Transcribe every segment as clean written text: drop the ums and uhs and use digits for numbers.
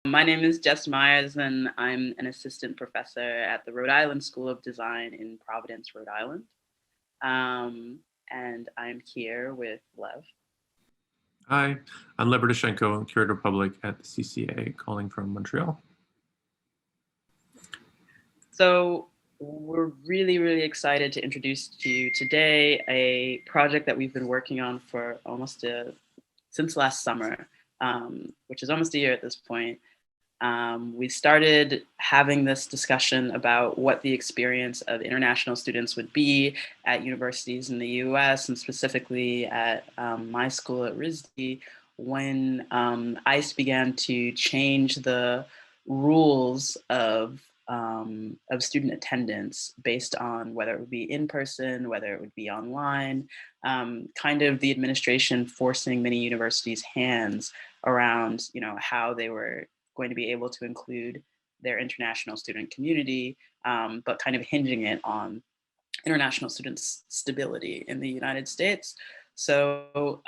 My name is Jess Myers, and I'm an assistant professor at the Rhode Island School of Design in Providence, Rhode Island. And I'm here with Lev. Hi, I'm Lev Berdyshenko, Curator Public at the CCA, calling from Montreal. So we're really excited to introduce to you today a project that we've been working on for since last summer, which is almost a year at this point. We started having this discussion about what the experience of international students would be at universities in the US, and specifically at my school at RISD, when ICE began to change the rules of student attendance based on whether it would be in person, whether it would be online, kind of the administration forcing many universities' hands around, how they were going to be able to include their international student community, but kind of hinging it on international students' stability in the United States. So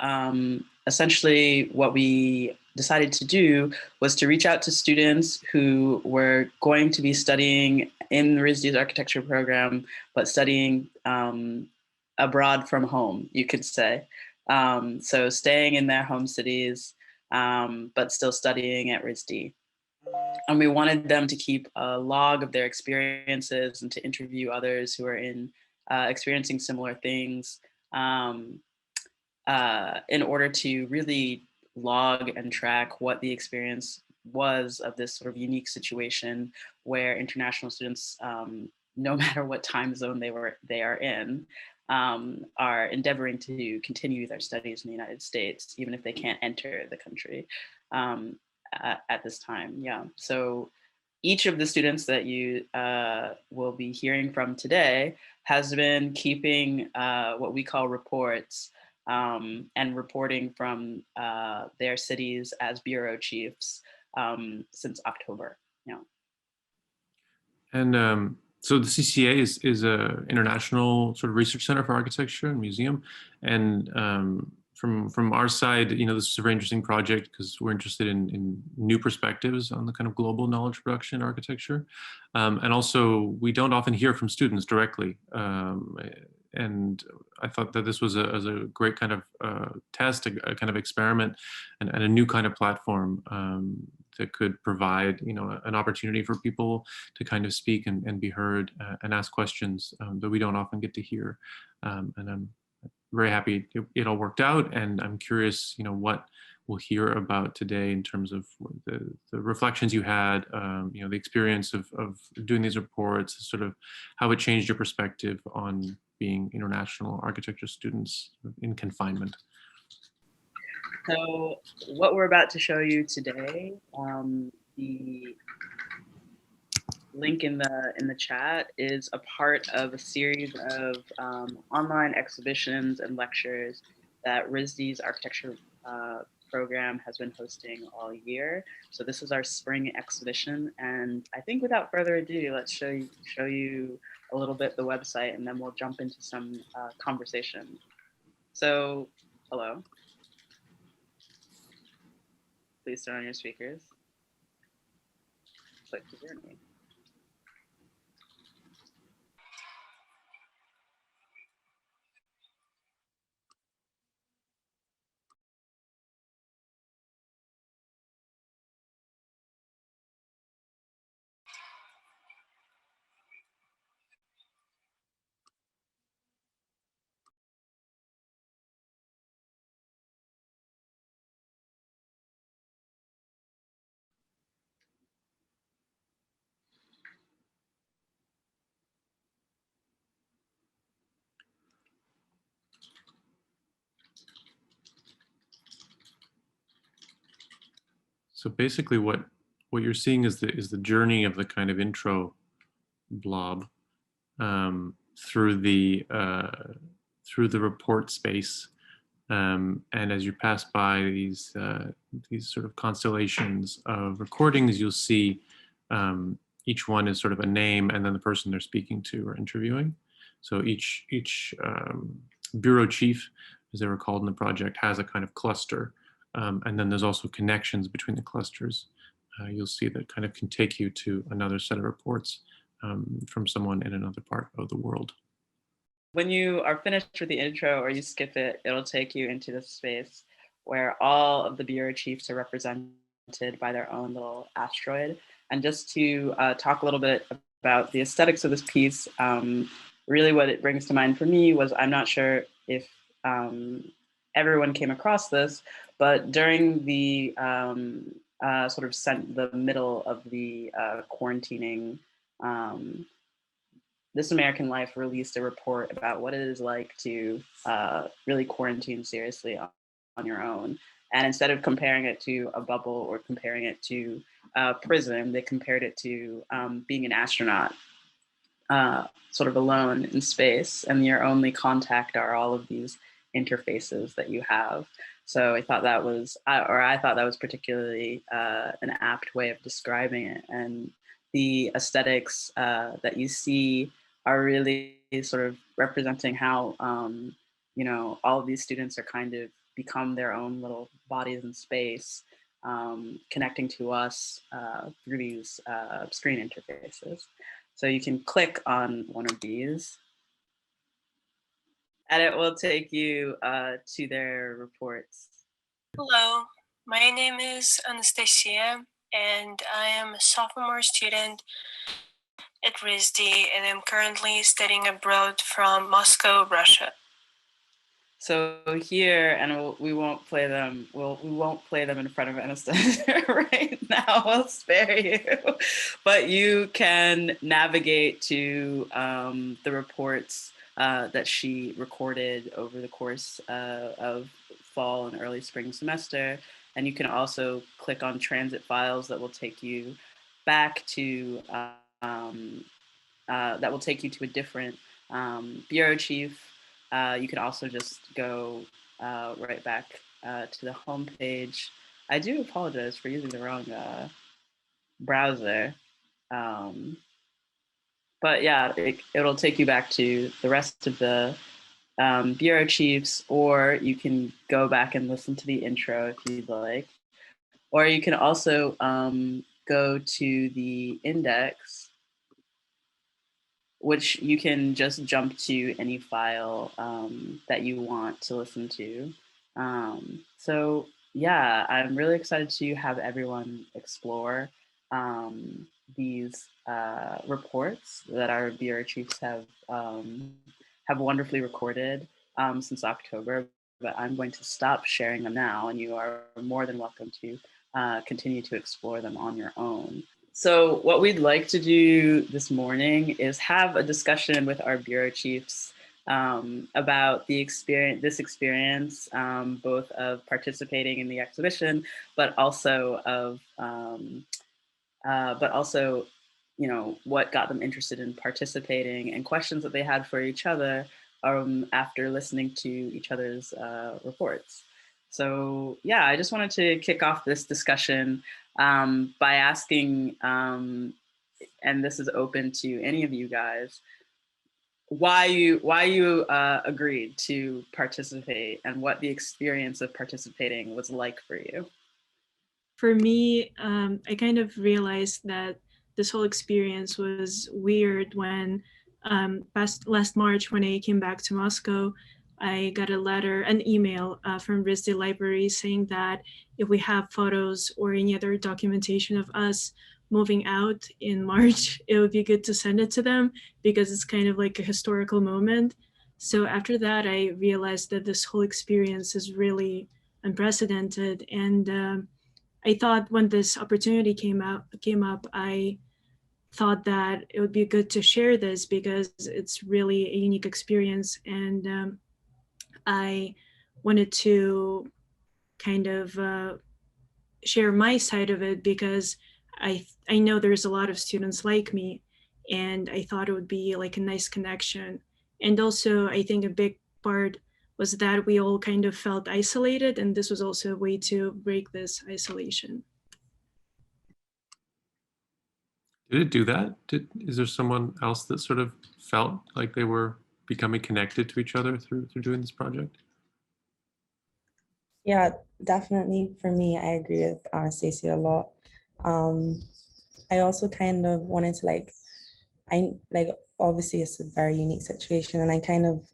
essentially what we decided to do was to reach out to students who were going to be studying in RISD's architecture program, but studying abroad from home, you could say. So staying in their home cities, but still studying at RISD. And we wanted them to keep a log of their experiences and to interview others who are experiencing similar things in order to really log and track what the experience was of this sort of unique situation where international students, no matter what time zone they are in, are endeavoring to continue their studies in the United States, even if they can't enter the country. At this time. Yeah. So each of the students that you will be hearing from today has been keeping what we call reports and reporting from their cities as bureau chiefs since October. Yeah. And so the CCA is a international sort of research center for architecture and museum. And from our side, this is a very interesting project because we're interested in new perspectives on the kind of global knowledge production in architecture. And also, we don't often hear from students directly. And I thought that this was a great kind of test, a kind of experiment, and a new kind of platform that could provide, an opportunity for people to kind of speak and be heard and ask questions that we don't often get to hear. And I'm very happy it all worked out, and I'm curious, what we'll hear about today in terms of the reflections you had, the experience of doing these reports, sort of how it changed your perspective on being international architecture students in confinement. So what we're about to show you today, the link in the chat is a part of a series of online exhibitions and lectures that RISD's architecture program has been hosting all year. So this is our spring exhibition, and I think without further ado, let's show you a little bit the website, and then we'll jump into some conversation. So, hello. Please turn on your speakers. Click to hear me. So basically, what you're seeing is the journey of the kind of intro blob through the report space, and as you pass by these sort of constellations of recordings, you'll see each one is sort of a name and then the person they're speaking to or interviewing. So each bureau chief, as they were called in the project, has a kind of cluster. And then there's also connections between the clusters. you'll see that kind of can take you to another set of reports from someone in another part of the world. When you are finished with the intro or you skip it, it'll take you into the space where all of the bureau chiefs are represented by their own little asteroid. And just to talk a little bit about the aesthetics of this piece, really what it brings to mind for me was, I'm not sure if everyone came across this, but during the sort of the middle of the quarantining, This American Life released a report about what it is like to really quarantine seriously on your own. And instead of comparing it to a bubble or comparing it to prison, they compared it to being an astronaut, sort of alone in space, and your only contact are all of these interfaces that you have. So I thought that was, I thought that was particularly an apt way of describing it. And the aesthetics that you see are really sort of representing how, all of these students are kind of become their own little bodies in space, connecting to us through these screen interfaces. So you can click on one of these and it will take you to their reports. Hello, my name is Anastasia, and I am a sophomore student at RISD, and I'm currently studying abroad from Moscow, Russia. So here, and we won't play them. We won't play them in front of Anastasia right now. We'll spare you, but you can navigate to the reports that she recorded over the course of fall and early spring semester, and you can also click on transit files that will take you back to a different bureau chief. You can also just go right back to the home page. I do apologize for using the wrong browser. But yeah, it'll take you back to the rest of the bureau chiefs, or you can go back and listen to the intro if you'd like. Or you can also go to the index, which you can just jump to any file that you want to listen to. So yeah, I'm really excited to have everyone explore these reports that our bureau chiefs have wonderfully recorded since October. But I'm going to stop sharing them now, and you are more than welcome to continue to explore them on your own. So what we'd like to do this morning is have a discussion with our bureau chiefs about this experience, both of participating in the exhibition, but also what got them interested in participating, and questions that they had for each other after listening to each other's reports. So yeah, I just wanted to kick off this discussion by asking, and this is open to any of you guys, why you agreed to participate and what the experience of participating was like for you. For me, I kind of realized that this whole experience was weird when last March, when I came back to Moscow, I got an email from RISD Library saying that if we have photos or any other documentation of us moving out in March, it would be good to send it to them because it's kind of like a historical moment. So after that, I realized that this whole experience is really unprecedented. And I thought when this opportunity came up, I thought that it would be good to share this because it's really a unique experience. And I wanted to kind of share my side of it because I know there's a lot of students like me, and I thought it would be like a nice connection. And also, I think a big part was that we all kind of felt isolated, and this was also a way to break this isolation. Did it do that? Is there someone else that sort of felt like they were becoming connected to each other through doing this project? Yeah, definitely for me, I agree with Anastasia a lot. Um, I also kind of wanted to obviously it's a very unique situation, and I kind of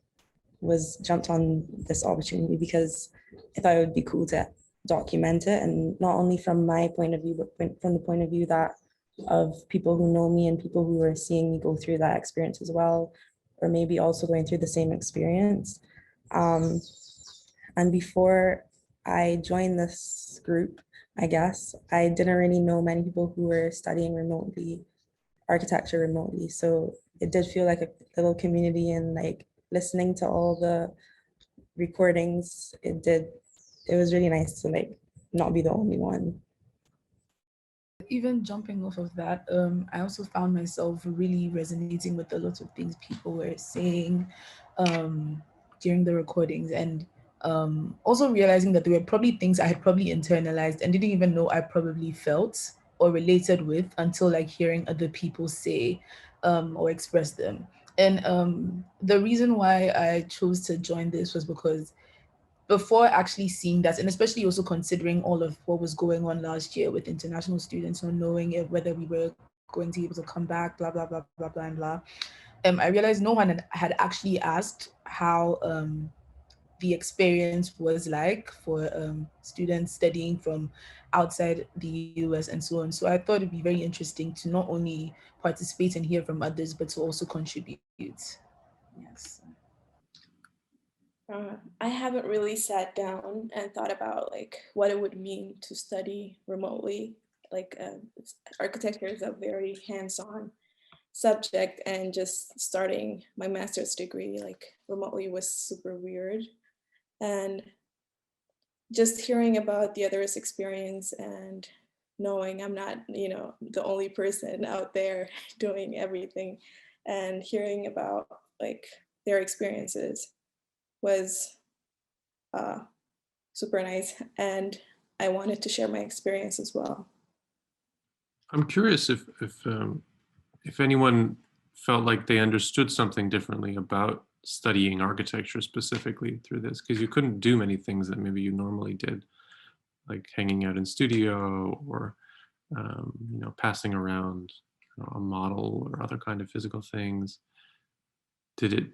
was jumped on this opportunity because I thought it would be cool to document it, and not only from my point of view, but from the point of view that of people who know me and people who are seeing me go through that experience as well, or maybe also going through the same experience. Um, and before I joined this group, I guess, I didn't really know many people who were studying remotely, architecture remotely. So it did feel like a little community, and like listening to all the recordings, it was really nice to like not be the only one. Even jumping off of that, I also found myself really resonating with a lot of things people were saying during the recordings, and also realizing that there were probably things I had probably internalized and didn't even know I probably felt or related with until like hearing other people say or express them. And the reason why I chose to join this was because before actually seeing that, and especially also considering all of what was going on last year with international students, not knowing whether we were going to be able to come back, blah, blah, blah, blah, blah, and blah. I realized no one had actually asked how the experience was like for students studying from outside the US and so on. So I thought it'd be very interesting to not only participate and hear from others, but to also contribute. Yes. I haven't really sat down and thought about like what it would mean to study remotely. Like architecture is a very hands-on subject, and just starting my master's degree like remotely was super weird. And just hearing about the others' experience and knowing I'm not, the only person out there doing everything, and hearing about like their experiences was super nice, and I wanted to share my experience as well. I'm curious if anyone felt like they understood something differently about studying architecture specifically through this, because you couldn't do many things that maybe you normally did, like hanging out in studio or passing around a model or other kind of physical things. Did it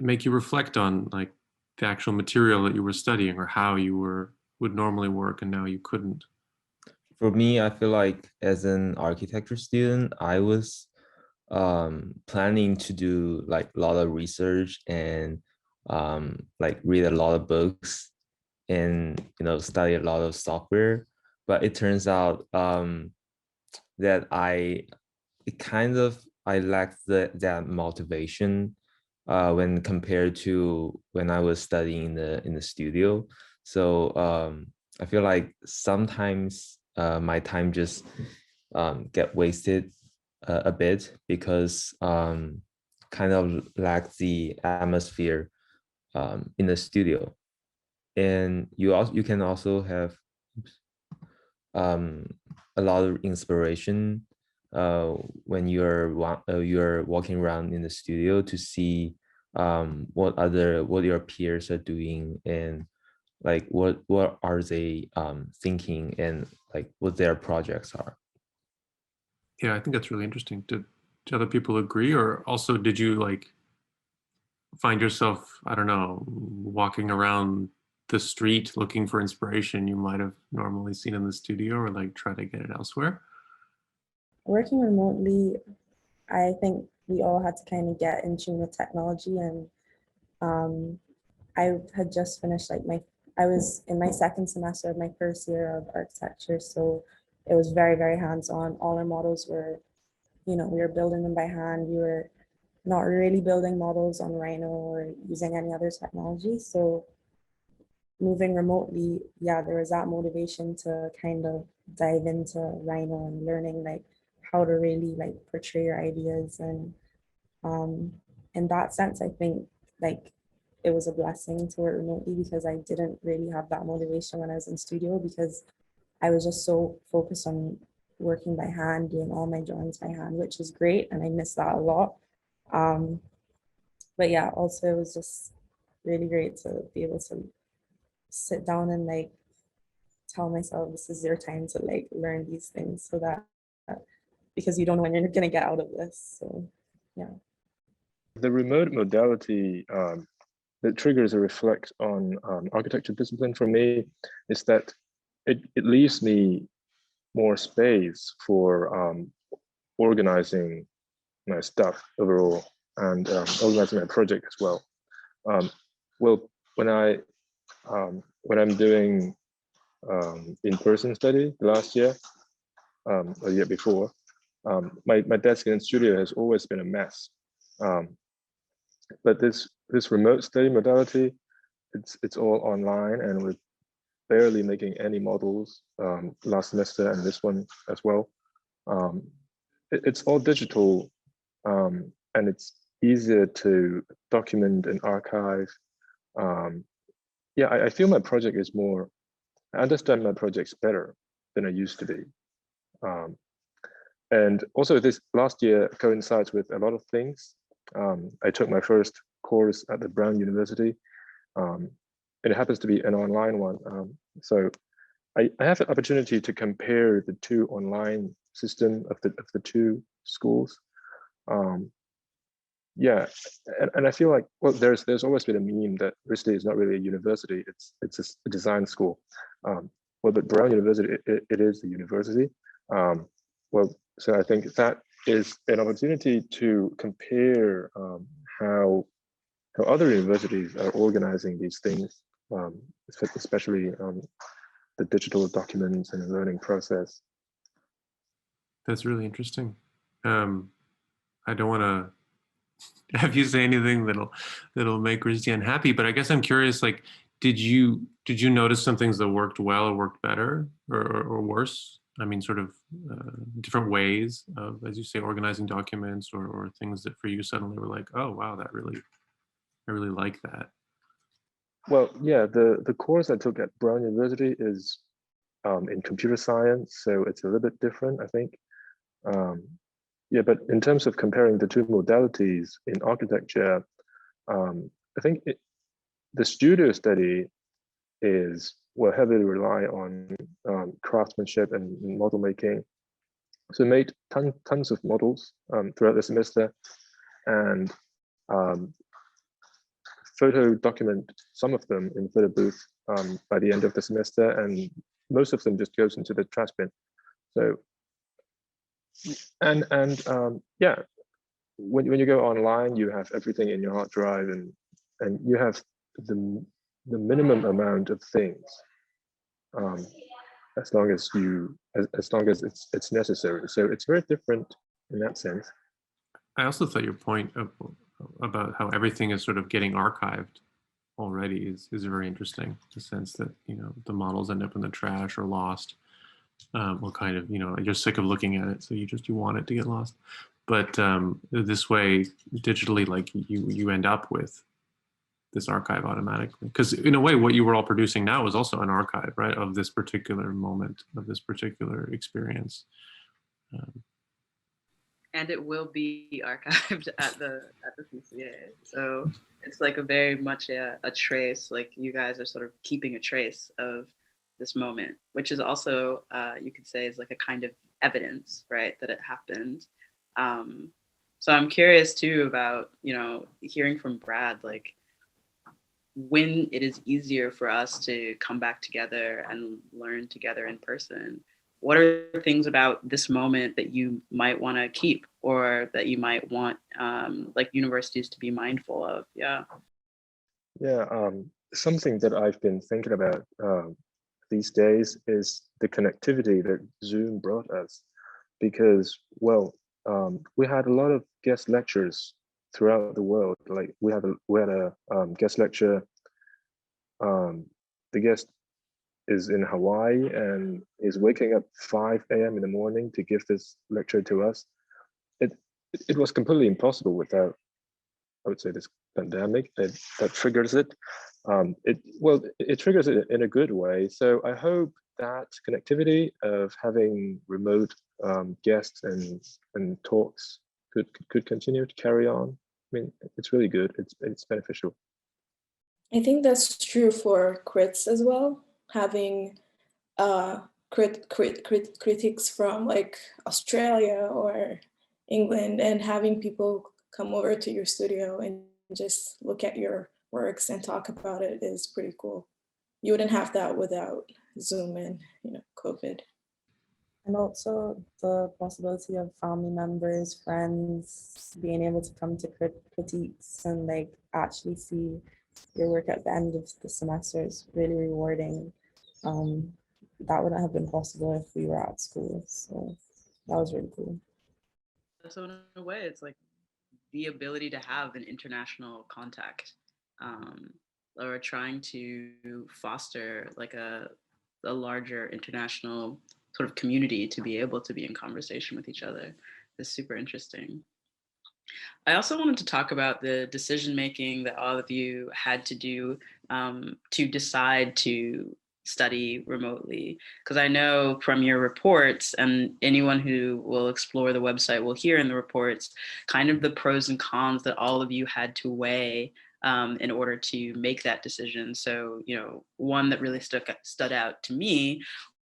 make you reflect on like the actual material that you were studying, or how you would normally work and now you couldn't? For me, I feel like as an architecture student, I was planning to do like a lot of research and like read a lot of books and study a lot of software. But it turns out that I lacked that motivation when compared to when I was studying in the studio. So I feel like sometimes my time just get wasted a bit because kind of lack the atmosphere in the studio. And you can also have a lot of inspiration when you're walking around in the studio to see what your peers are doing, and like what are they thinking, and like what their projects are. Yeah, I think that's really interesting. Did other people agree, or also did you like find yourself, I don't know, walking around the street looking for inspiration you might have normally seen in the studio, or like try to get it elsewhere? Working remotely, I think we all had to kind of get in tune with technology, and I had just finished I was in my second semester of my first year of architecture, so it was very, very hands-on. All our models were, we were building them by hand. We were not really building models on Rhino or using any other technology. So moving remotely, yeah, there was that motivation to kind of dive into Rhino and learning like how to really like portray your ideas. And in that sense, I think like it was a blessing to work remotely, because I didn't really have that motivation when I was in studio, because I was just so focused on working by hand, doing all my drawings by hand, which is great, and I miss that a lot. But yeah, also it was just really great to be able to sit down and like tell myself this is your time to like learn these things, so that because you don't know when you're gonna get out of this. So yeah. The remote modality that triggers a reflect on architecture discipline for me is that it leaves me more space for organizing my stuff overall and organizing my project as well. Well, when I'm doing in-person study last year, or the year before, my desk in studio has always been a mess. But this remote study modality, it's all online, and we're barely making any models last semester and this one as well. It's all digital, and it's easier to document and archive. Yeah, I feel my project is more, I understand my projects better than I used to be. And also this last year coincides with a lot of things. I took my first course at the Brown University, and it happens to be an online one. So I have the opportunity to compare the two online system of the two schools. Yeah, and I feel like, well, there's always been a meme that RISD is not really a university; it's a design school. Well, but Brown University, it is a university. Well, so I think that is an opportunity to compare how other universities are organizing these things, especially the digital documents and the learning process. That's really interesting. I don't want to have you say anything that'll make Rizdi unhappy, but I guess I'm curious, like, did you notice some things that worked well or worked better or worse? I mean, sort of different ways of, as you say, organizing documents, or things that for you suddenly were like, oh wow, I really like that. Well, yeah, the course I took at Brown University is in computer science, so it's a little bit different, I think. Yeah, but in terms of comparing the two modalities in architecture, I think the studio study will heavily rely on craftsmanship and model making. So I made tons of models throughout the semester, and photo document some of them in photo booth by the end of the semester, and most of them just goes into the trash bin. So, and yeah, when you go online, you have everything in your hard drive, and you have the minimum amount of things, as long as it's necessary. So it's very different in that sense. I also thought your point about how everything is sort of getting archived already is very interesting. The sense that, you know, the models end up in the trash or lost. Well, kind of, you know, you're sick of looking at it, so you want it to get lost. But this way, digitally, like you end up with this archive automatically. Because in a way, what you were all producing now is also an archive, right, of this particular moment, of this particular experience. And it will be archived at the CCA. So it's like a very much a trace, like you guys are sort of keeping a trace of this moment, which is also, you could say, is like a kind of evidence, right, that it happened. So I'm curious too about, you know, hearing from Brad, like when it is easier for us to come back together and learn together in person. What are things about this moment that you might want to keep, or that you might want like universities to be mindful of? Yeah. Yeah, something that I've been thinking about these days is the connectivity that Zoom brought us, because, well, we had a lot of guest lectures throughout the world. Like we had a guest lecture. The guest is in Hawaii and is waking up 5 a.m. in the morning to give this lecture to us. It was completely impossible without, I would say, this pandemic that triggers it. It triggers it in a good way. So I hope that connectivity of having remote guests and talks could continue to carry on. I mean, it's really good. It's beneficial. I think that's true for crits as well. Having critics from like Australia or England, and having people come over to your studio and just look at your works and talk about it is pretty cool. You wouldn't have that without Zoom and COVID. And also the possibility of family members, friends being able to come to critiques and like actually see your work at the end of the semester is really rewarding. That wouldn't have been possible if we were at school. So that was really cool. So in a way, it's like the ability to have an international contact, or trying to foster like a larger international sort of community to be able to be in conversation with each other is super interesting. I also wanted to talk about the decision making that all of you had to do to decide to study remotely, because I know from your reports, and anyone who will explore the website will hear in the reports kind of the pros and cons that all of you had to weigh in order to make that decision. So, one that really stood out to me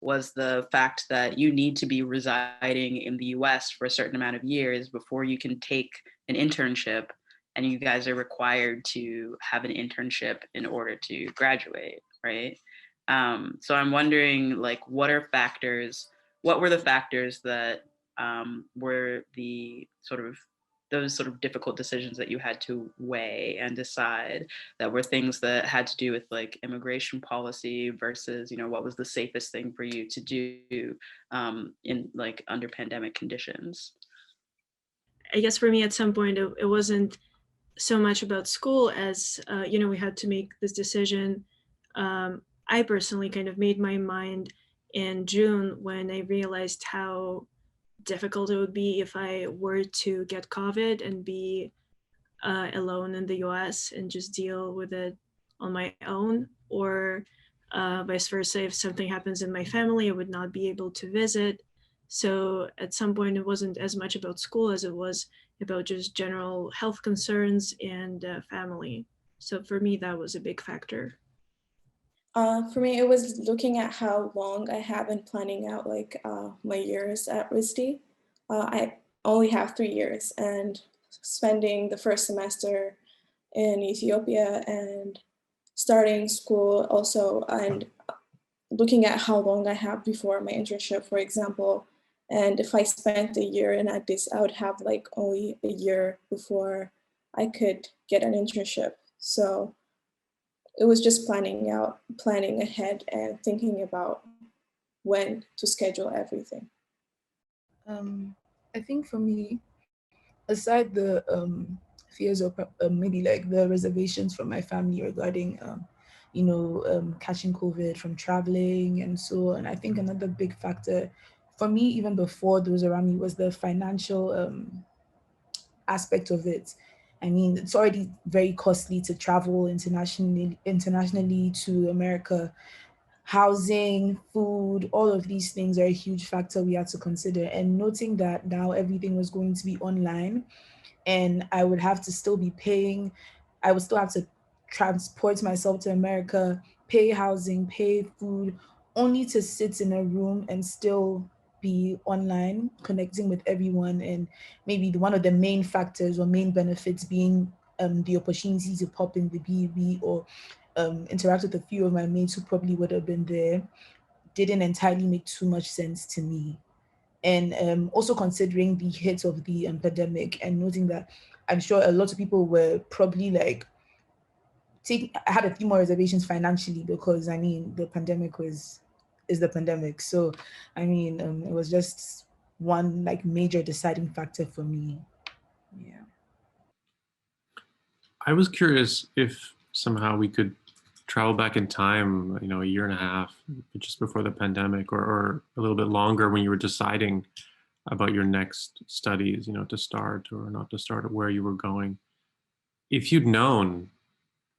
was the fact that you need to be residing in the US for a certain amount of years before you can take an internship, and you guys are required to have an internship in order to graduate, right? So I'm wondering, like, what were the factors that were those sort of difficult decisions that you had to weigh and decide, that were things that had to do with like immigration policy versus, what was the safest thing for you to do in like under pandemic conditions? I guess for me at some point it wasn't so much about school as we had to make this decision. I personally kind of made my mind in June when I realized how difficult it would be if I were to get COVID and be alone in the US and just deal with it on my own, or vice versa. If something happens in my family, I would not be able to visit. So at some point, it wasn't as much about school as it was about just general health concerns and family. So for me, that was a big factor. For me, it was looking at how long I have been planning out like my years at RISD. I only have 3 years, and spending the first semester in Ethiopia and starting school also, and looking at how long I have before my internship, for example. And if I spent a year in Addis, I would have like only a year before I could get an internship. So it was just planning ahead and thinking about when to schedule everything. I think for me, aside the fears or maybe like the reservations from my family regarding, catching COVID from traveling and so on, I think another big factor for me, even before those around me, was the financial aspect of it. I mean, it's already very costly to travel internationally to America. Housing, food, all of these things are a huge factor we had to consider. And noting that now everything was going to be online, and I would have to still be paying, I would still have to transport myself to America, pay housing, pay food, only to sit in a room and still be online, connecting with everyone. And maybe one of the main factors or main benefits being the opportunity to pop in the BB or interact with a few of my mates who probably would have been there, didn't entirely make too much sense to me. And also considering the hit of the pandemic and noting that I'm sure a lot of people were probably like I had a few more reservations financially, because I mean the pandemic is the pandemic. So I mean it was just one like major deciding factor for me. Yeah. I was curious if somehow we could travel back in time, a year and a half, just before the pandemic, or a little bit longer when you were deciding about your next studies, to start or not to start, or where you were going. If you'd known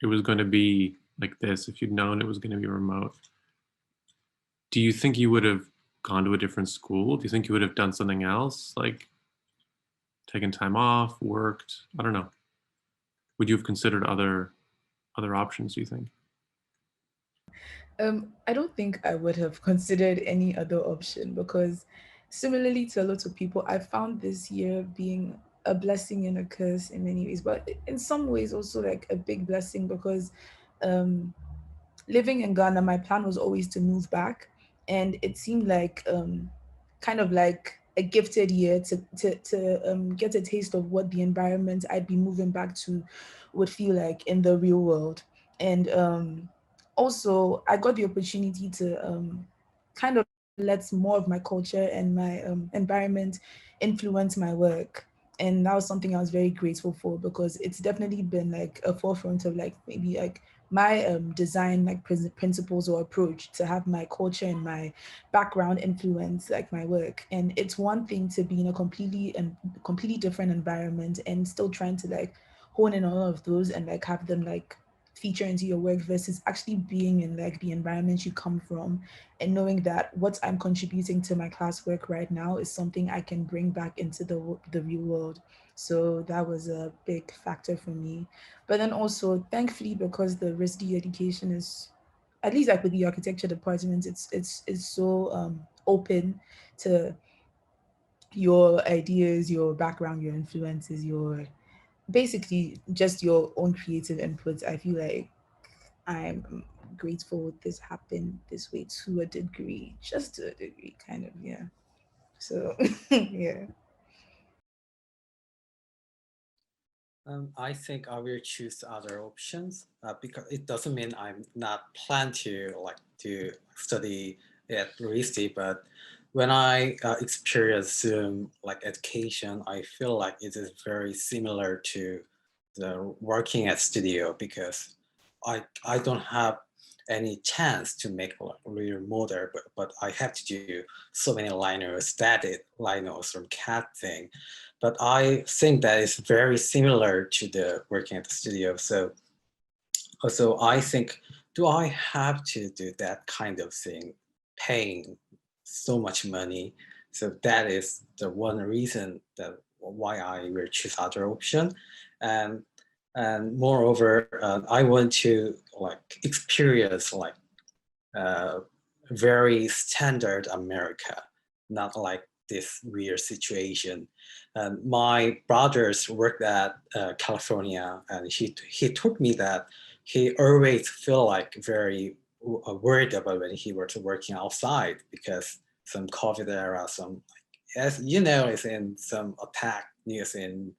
it was going to be like this, if you'd known it was going to be remote, do you think you would have gone to a different school? Do you think you would have done something else, like taken time off, worked? I don't know. Would you have considered other options, do you think? I don't think I would have considered any other option because similarly to a lot of people, I found this year being a blessing and a curse in many ways, but in some ways also like a big blessing because um, living in Ghana, my plan was always to move back, and it seemed like kind of like a gifted year to get a taste of what the environment I'd be moving back to would feel like in the real world. And also, I got the opportunity to kind of let more of my culture and my environment influence my work. And that was something I was very grateful for because it's definitely been like a forefront of like maybe like my design like principles or approach to have my culture and my background influence like my work. And it's one thing to be in a completely different environment and still trying to like hone in on all of those and like have them like feature into your work versus actually being in like the environment you come from and knowing that what I'm contributing to my classwork right now is something I can bring back into the real world. So that was a big factor for me. But then also, thankfully, because the RISD education is, at least like with the architecture department, it's so open to your ideas, your background, your influences, your basically just your own creative inputs. I feel like I'm grateful this happened this way to a degree, just to a degree, kind of, yeah. So, yeah. I think I will choose other options because it doesn't mean I'm not plan to like to study at RISD, but when I experience Zoom like education, I feel like it is very similar to the working at studio because I don't have any chance to make like real model, but I have to do so many liners, static liners from CAD thing. But I think that is very similar to the working at the studio. So also I think, do I have to do that kind of thing, paying so much money? So that is the one reason that why I will choose other option. And and moreover, I want to like experience like very standard America, not like this weird situation. And my brothers worked at California, and he told me that he always feel like very worried about when he was working outside because some COVID era, some as you know, is in some attack news in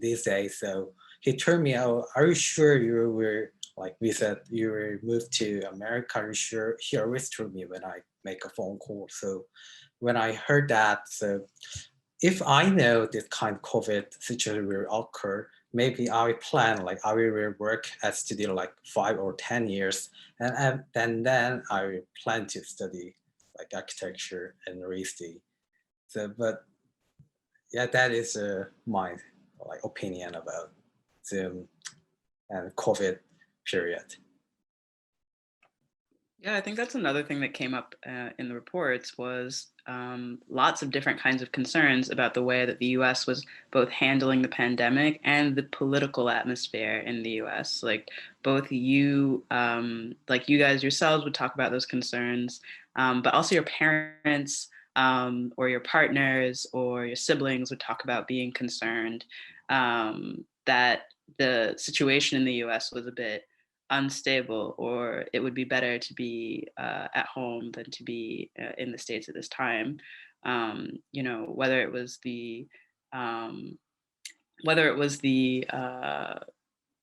these days. So he told me, "Oh, are you sure you were like we said you were moved to America? Are you sure?" He always told me when I make a phone call. So when I heard that, so if I know this kind of COVID situation will occur, maybe I will plan like I will work at studio like 5 or 10 years, and then I will plan to study like architecture and RISD. So, but yeah, that is my like opinion about Zoom and COVID period. Yeah, I think that's another thing that came up in the reports was lots of different kinds of concerns about the way that the U.S. was both handling the pandemic and the political atmosphere in the U.S. Like both you, like you guys yourselves would talk about those concerns, but also your parents or your partners or your siblings would talk about being concerned that the situation in the U.S. was a bit unstable, or it would be better to be at home than to be in the States at this time. You know, um, whether it was the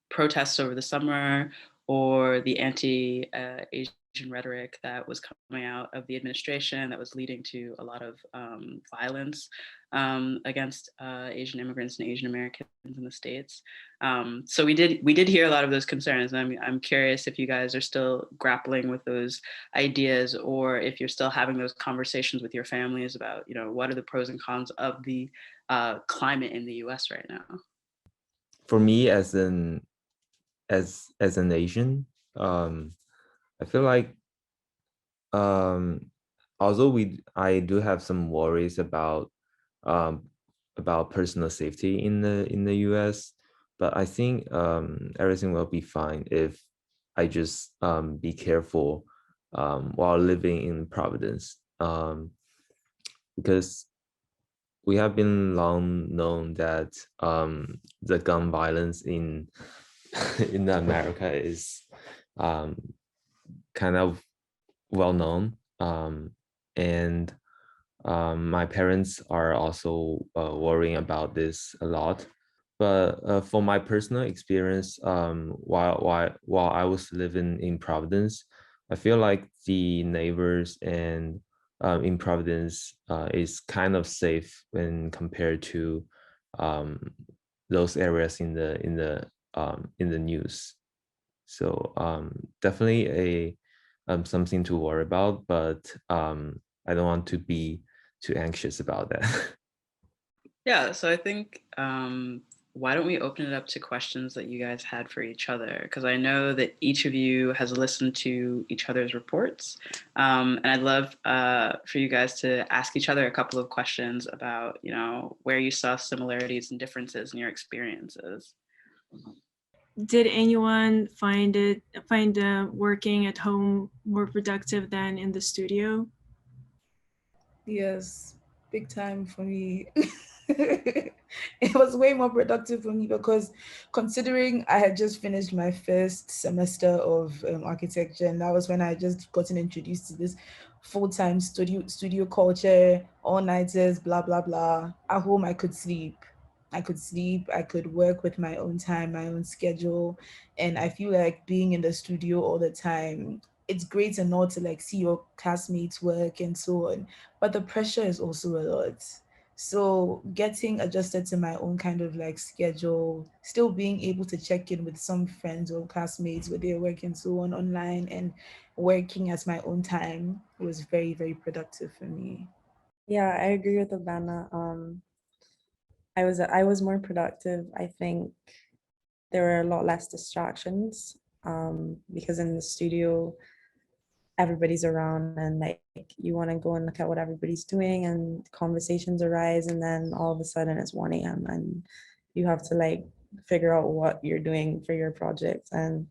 protests over the summer or the anti-Asian rhetoric that was coming out of the administration that was leading to a lot of violence against Asian immigrants and Asian Americans in the States. So we did hear a lot of those concerns, and I'm curious if you guys are still grappling with those ideas, or if you're still having those conversations with your families about, you know, what are the pros and cons of the climate in the U.S. right now. For me, as an Asian, I feel like although I do have some worries about personal safety in the US, but I think everything will be fine if I just be careful while living in Providence, because we have been long known that the gun violence in in America is kind of well known, and my parents are also worrying about this a lot. But for my personal experience, while I was living in Providence, I feel like the neighbors and in Providence is kind of safe when compared to those areas in the news. So definitely a something to worry about, but I don't want to be too anxious about that. Yeah, so I think why don't we open it up to questions that you guys had for each other? Because I know that each of you has listened to each other's reports. And I'd love for you guys to ask each other a couple of questions about, you know, where you saw similarities and differences in your experiences. Did anyone find working at home more productive than in the studio? Yes, big time for me. It was way more productive for me because considering I had just finished my first semester of architecture, and that was when I just gotten introduced to this full-time studio culture, all-nighters, blah, blah, blah. At home, I could sleep. I could work with my own time, my own schedule. And I feel like being in the studio all the time, it's great and all to like see your classmates work and so on, but the pressure is also a lot. So getting adjusted to my own kind of like schedule, still being able to check in with some friends or classmates with their work and so on online, and working at my own time was very, very productive for me. Yeah, I agree with Abana. I was more productive. I think there were a lot less distractions because in the studio everybody's around, and like you want to go and look at what everybody's doing, and conversations arise, and then all of a sudden it's 1 a.m. and you have to like figure out what you're doing for your project. And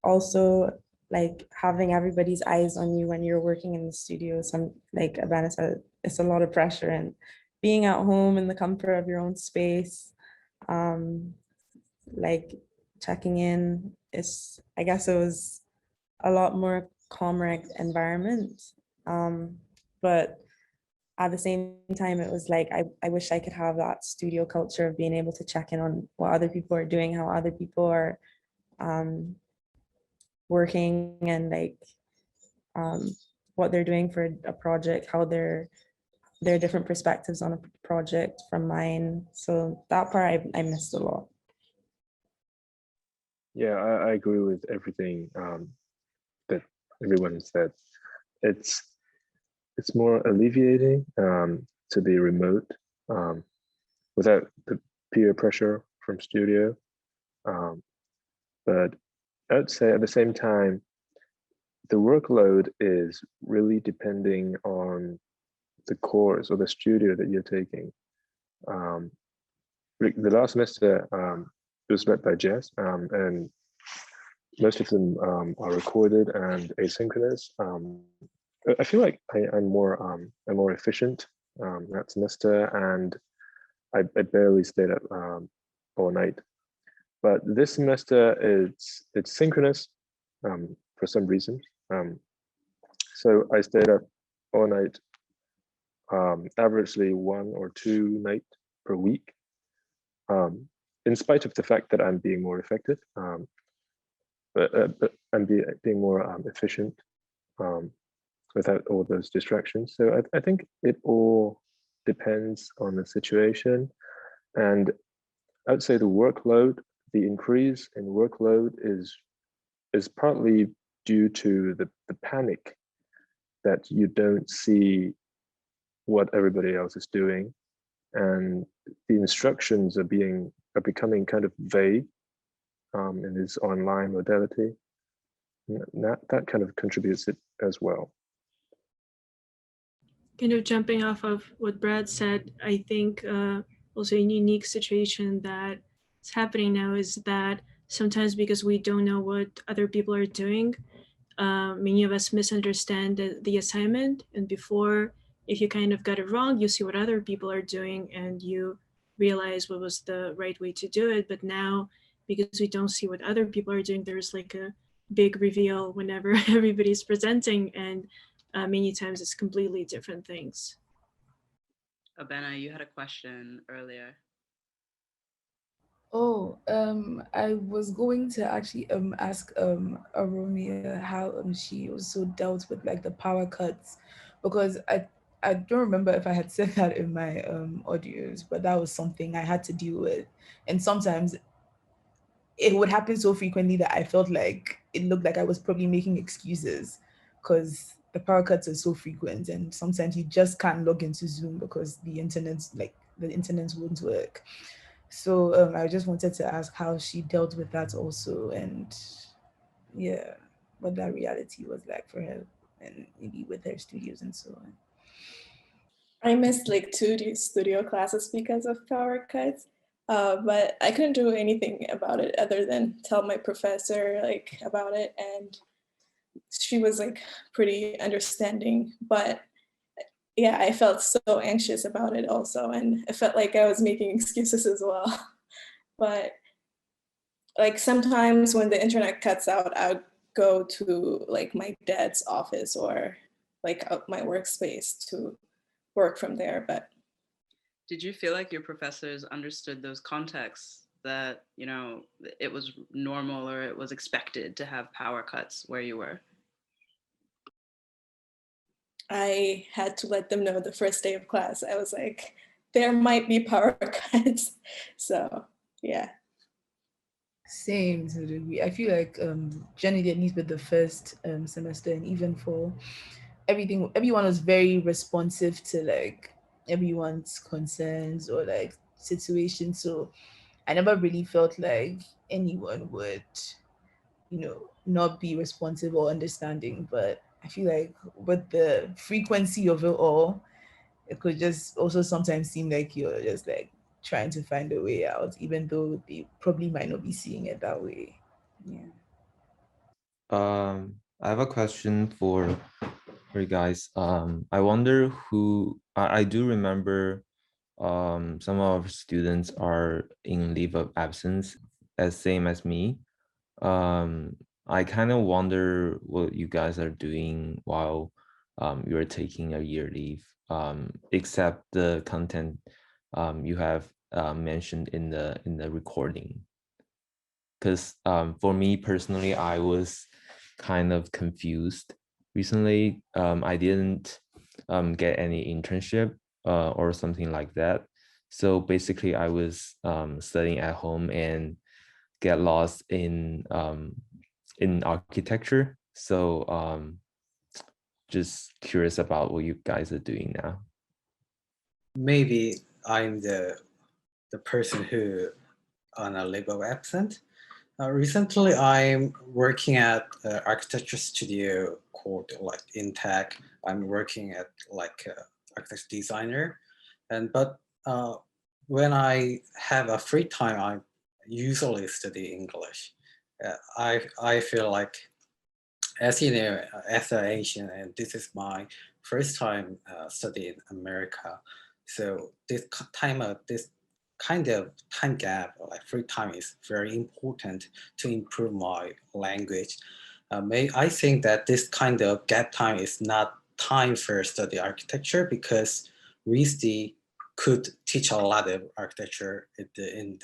also like having everybody's eyes on you when you're working in the studio, some like Abana said, it's a lot of pressure. And being at home in the comfort of your own space, like checking in, is, I guess it was a lot more calmer environment. But at the same time, it was like, I wish I could have that studio culture of being able to check in on what other people are doing, how other people are working, and like what they're doing for a project, how their different perspectives on a project from mine. So that part I missed a lot. Yeah, I agree with everything that everyone said. It's more alleviating to be remote without the peer pressure from studio. But I'd say at the same time, the workload is really depending on the course or the studio that you're taking. The last semester it was led by Jess, and most of them are recorded and asynchronous. I feel like I'm more efficient that semester, and I barely stayed up all night. But this semester it's synchronous for some reason. So I stayed up all night, averagely 1 or 2 nights per week, in spite of the fact that I'm being more effective, but I'm being more efficient without all those distractions. So I think it all depends on the situation. And I'd say the increase in workload is partly due to the panic that you don't see what everybody else is doing, and the instructions are becoming kind of vague in this online modality. That kind of contributes it as well. Kind of jumping off of what Brad said, I think also a unique situation that is happening now is that sometimes because we don't know what other people are doing, many of us misunderstand the assignment. And before, if you kind of got it wrong, you see what other people are doing and you realize what was the right way to do it. But now, because we don't see what other people are doing, there's like a big reveal whenever everybody's presenting, and many times it's completely different things. Abena, you had a question earlier. Oh, I was going to actually ask Aromia how she also dealt with like the power cuts, because I don't remember if I had said that in my audios, but that was something I had to deal with, and sometimes it would happen so frequently that I felt like it looked like I was probably making excuses, because the power cuts are so frequent, and sometimes you just can't log into Zoom because the internet won't work. So I just wanted to ask how she dealt with that also, and yeah, what that reality was like for her, and maybe with her studios and so on. I missed like two studio classes because of power cuts, but I couldn't do anything about it other than tell my professor like about it, and she was like pretty understanding. But yeah, I felt so anxious about it also, and I felt like I was making excuses as well. But like sometimes when the internet cuts out, I'll go to like my dad's office or like my workspace to work from there. But did you feel like your professors understood those contexts, that, you know, it was normal or it was expected to have power cuts where you were? I had to let them know the first day of class. I was like, there might be power cuts. So yeah. Same to the degree. I feel like generally at least with the first semester, and even for everything, everyone was very responsive to like everyone's concerns or like situations. So I never really felt like anyone would, not be responsive or understanding. But I feel like with the frequency of it all, it could just also sometimes seem like you're just like trying to find a way out, even though they probably might not be seeing it that way. Yeah. I have a question for you guys. I wonder who I do remember some of our students are in leave of absence as same as me. I kind of wonder what you guys are doing while you're taking a year leave, except the content you have mentioned in the recording. Because for me personally, I was kind of confused recently. I didn't get any internship or something like that. So basically, I was studying at home and get lost in architecture. So just curious about what you guys are doing now. Maybe I'm the person who on a leave of absence. Recently, I'm working at an architecture studio called like in tech. I'm working at like architecture designer, but when I have a free time, I usually study English. I feel like, as you know, as an Asian, and this is my first time studying America. So this kind of time gap, like free time, is very important to improve my language. I think that this kind of gap time is not time for study architecture, because RISD could teach a lot of architecture in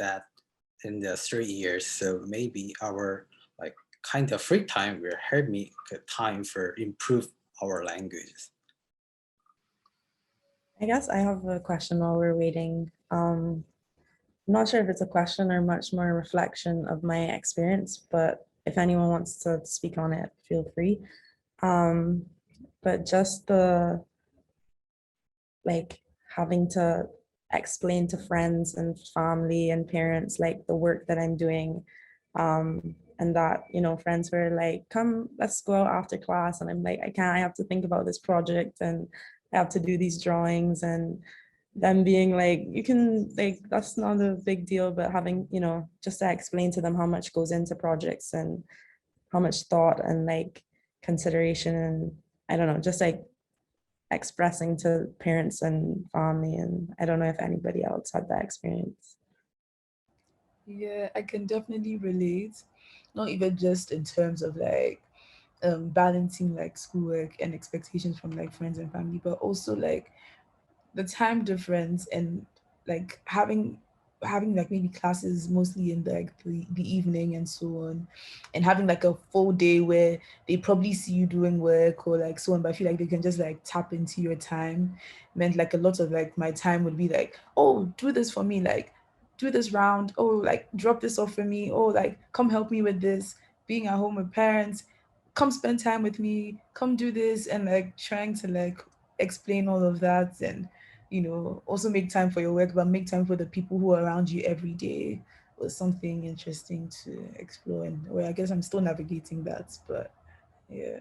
the 3 years. So maybe our like kind of free time will help me get time for improve our languages. I guess I have a question while we're waiting. I'm not sure if it's a question or much more a reflection of my experience, but if anyone wants to speak on it, feel free. But just the like having to explain to friends and family and parents like the work that I'm doing, and that, you know, friends were like, come, let's go out after class, and I'm like, I can't, I have to think about this project and I have to do these drawings. And them being like, you can, like, that's not a big deal, but having, you know, just to explain to them how much goes into projects and how much thought and like consideration, and I don't know, just like expressing to parents and family. And I don't know if anybody else had that experience. Yeah, I can definitely relate. Not even just in terms of like balancing like schoolwork and expectations from like friends and family, but also like the time difference and like having like maybe classes mostly in like the evening and so on, and having like a full day where they probably see you doing work or like so on, but I feel like they can just like tap into your time, meant like a lot of like my time would be like, oh, do this for me, like do this round, oh, like drop this off for me, oh, like come help me with this, being at home with parents, come spend time with me, come do this, and like trying to like explain all of that, and also make time for your work, but make time for the people who are around you every day was something interesting to explore. And well, I guess I'm still navigating that, but yeah,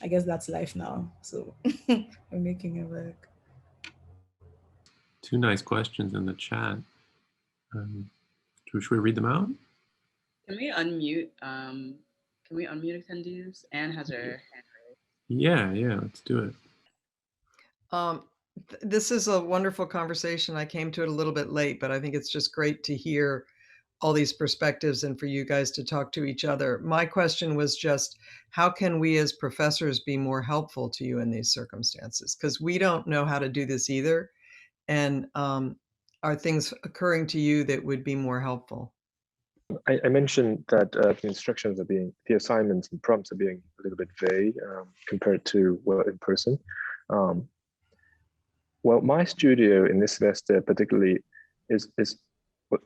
I guess that's life now. So I'm making it work. Two nice questions in the chat. Should we read them out? Can we unmute? Can we unmute attendees? Anne has her hand raised. Yeah, let's do it. This is a wonderful conversation. I came to it a little bit late, but I think it's just great to hear all these perspectives and for you guys to talk to each other. My question was just, how can we as professors be more helpful to you in these circumstances? Because we don't know how to do this either. And are things occurring to you that would be more helpful? I mentioned that the instructions the assignments and prompts are being a little bit vague compared to in person. Well, my studio in this semester particularly is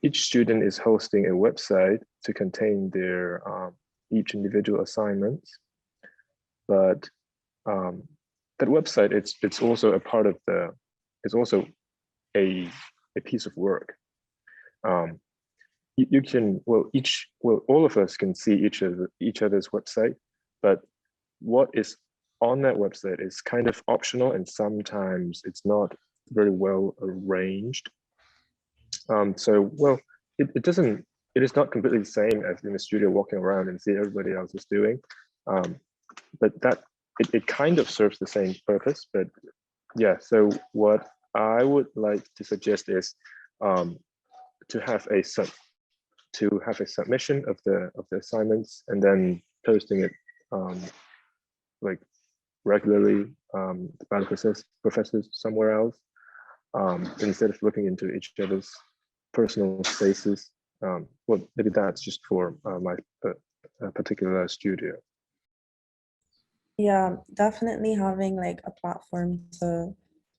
each student is hosting a website to contain their each individual assignments, but that website it's also a part of it's also a piece of work. You can all of us can see each other's website, but what is on that website is kind of optional, and sometimes it's not very well arranged. It is not completely the same as in the studio walking around and see everybody else is doing, but that it kind of serves the same purpose. But yeah, so what I would like to suggest is to have a submission of the assignments and then posting it like regularly by the professors somewhere else, instead of looking into each other's personal spaces. Well, maybe that's just for my particular studio. Yeah, definitely having like a platform to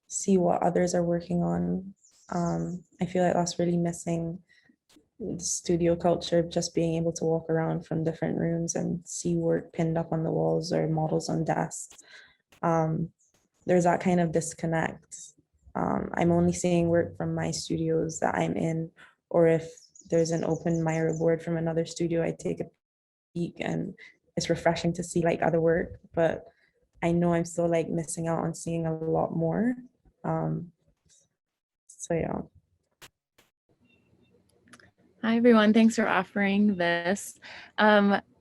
see what others are working on. I feel like that's really missing the studio culture, just being able to walk around from different rooms and see work pinned up on the walls or models on desks. There's that kind of disconnect. I'm only seeing work from my studios that I'm in, or if there's an open Miro board from another studio, I take a peek, and it's refreshing to see like other work, but I know I'm still like missing out on seeing a lot more. So yeah. Hi, everyone. Thanks for offering this.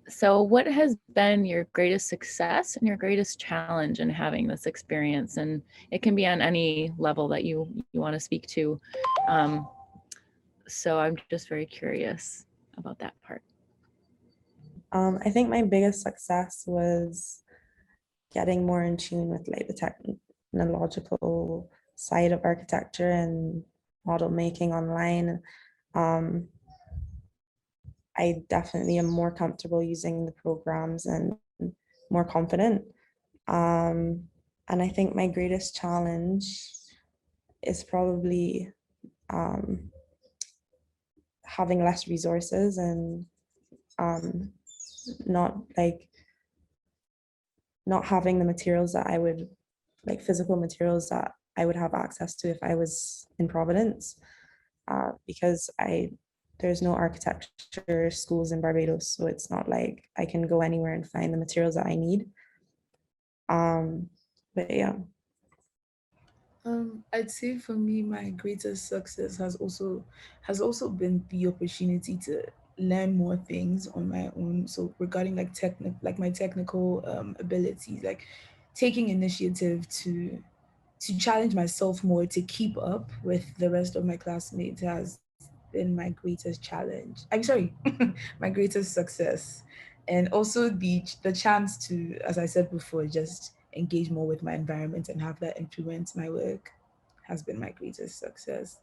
So what has been your greatest success and your greatest challenge in having this experience? And it can be on any level that you want to speak to. So I'm just very curious about that part. I think my biggest success was getting more in tune with like the technological side of architecture and model making online. I definitely am more comfortable using the programs and more confident. And I think my greatest challenge is probably having less resources and not having the materials that I would, like physical materials that I would have access to if I was in Providence, because there's no architecture schools in Barbados, so it's not like I can go anywhere and find the materials that I need. But yeah. I'd say for me, my greatest success has also been the opportunity to learn more things on my own. So regarding like my technical abilities, like taking initiative to challenge myself more to keep up with the rest of my classmates has been my greatest challenge. I'm sorry, my greatest success. And also the chance to, as I said before, just engage more with my environment and have that influence my work has been my greatest success.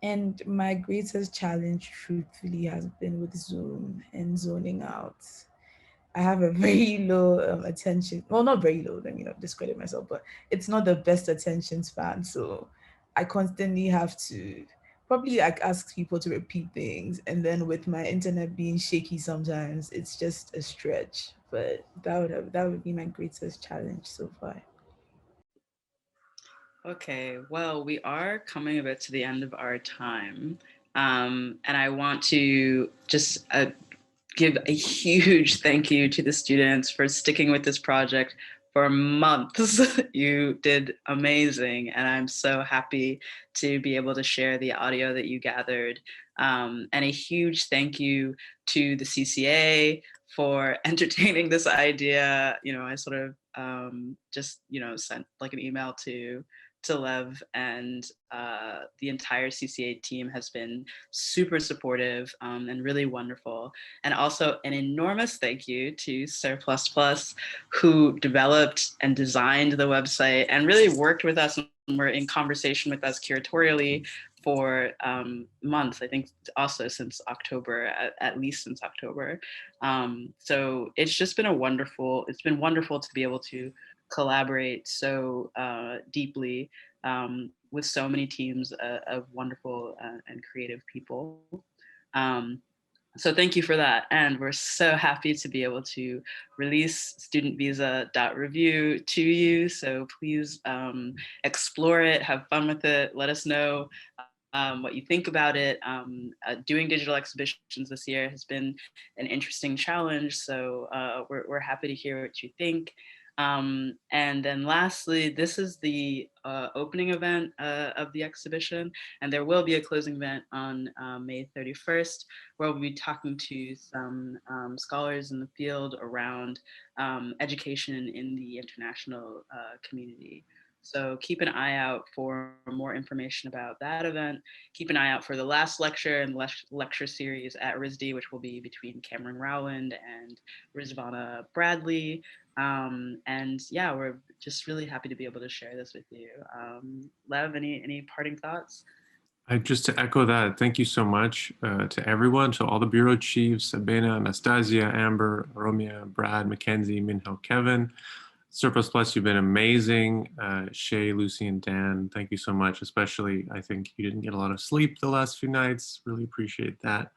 And my greatest challenge, truthfully, has been with Zoom and zoning out. I have a very low attention. Well, not very low. Let me not discredit myself, but it's not the best attention span. So I constantly have to probably like ask people to repeat things, and then with my internet being shaky, sometimes it's just a stretch. But that would be my greatest challenge so far. Okay, well, we are coming a bit to the end of our time. And I want to just give a huge thank you to the students for sticking with this project for months. You did amazing, and I'm so happy to be able to share the audio that you gathered. And a huge thank you to the CCA for entertaining this idea. You know, I sort of just, you know, sent like an email to Lev, and the entire CCA team has been super supportive and really wonderful. And also an enormous thank you to Sir Plus Plus, who developed and designed the website and really worked with us and were in conversation with us curatorially for months, I think also since October, at least since October. So it's just been it's been wonderful to be able to collaborate so deeply with so many teams of wonderful and creative people. So thank you for that. And we're so happy to be able to release studentvisa.review to you. So please explore it, have fun with it, let us know what you think about it. Doing digital exhibitions this year has been an interesting challenge. So we're happy to hear what you think. And then lastly, this is the opening event of the exhibition, and there will be a closing event on May 31st, where we'll be talking to some scholars in the field around education in the international community. So keep an eye out for more information about that event. Keep an eye out for the last lecture and lecture series at RISD, which will be between Cameron Rowland and Rizvana Bradley. And yeah, we're just really happy to be able to share this with you. Lev, any parting thoughts? Just to echo that, thank you so much to everyone, to all the bureau chiefs, Sabina, Anastasia, Amber, Romeo, Brad, Mackenzie, Minho, Kevin. Surplus Plus, you've been amazing. Shay, Lucy, and Dan, thank you so much. Especially, I think you didn't get a lot of sleep the last few nights. Really appreciate that.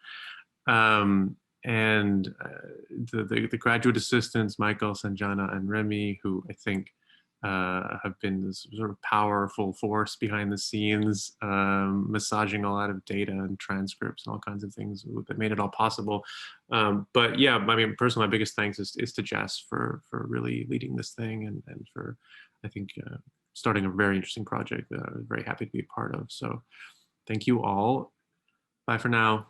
And the graduate assistants, Michael, Sanjana, and Remy, who I think have been this sort of powerful force behind the scenes, massaging a lot of data and transcripts and all kinds of things that made it all possible. But yeah, I mean, personally, my biggest thanks is to Jess for really leading this thing and for, I think, starting a very interesting project that I was very happy to be a part of. So thank you all. Bye for now.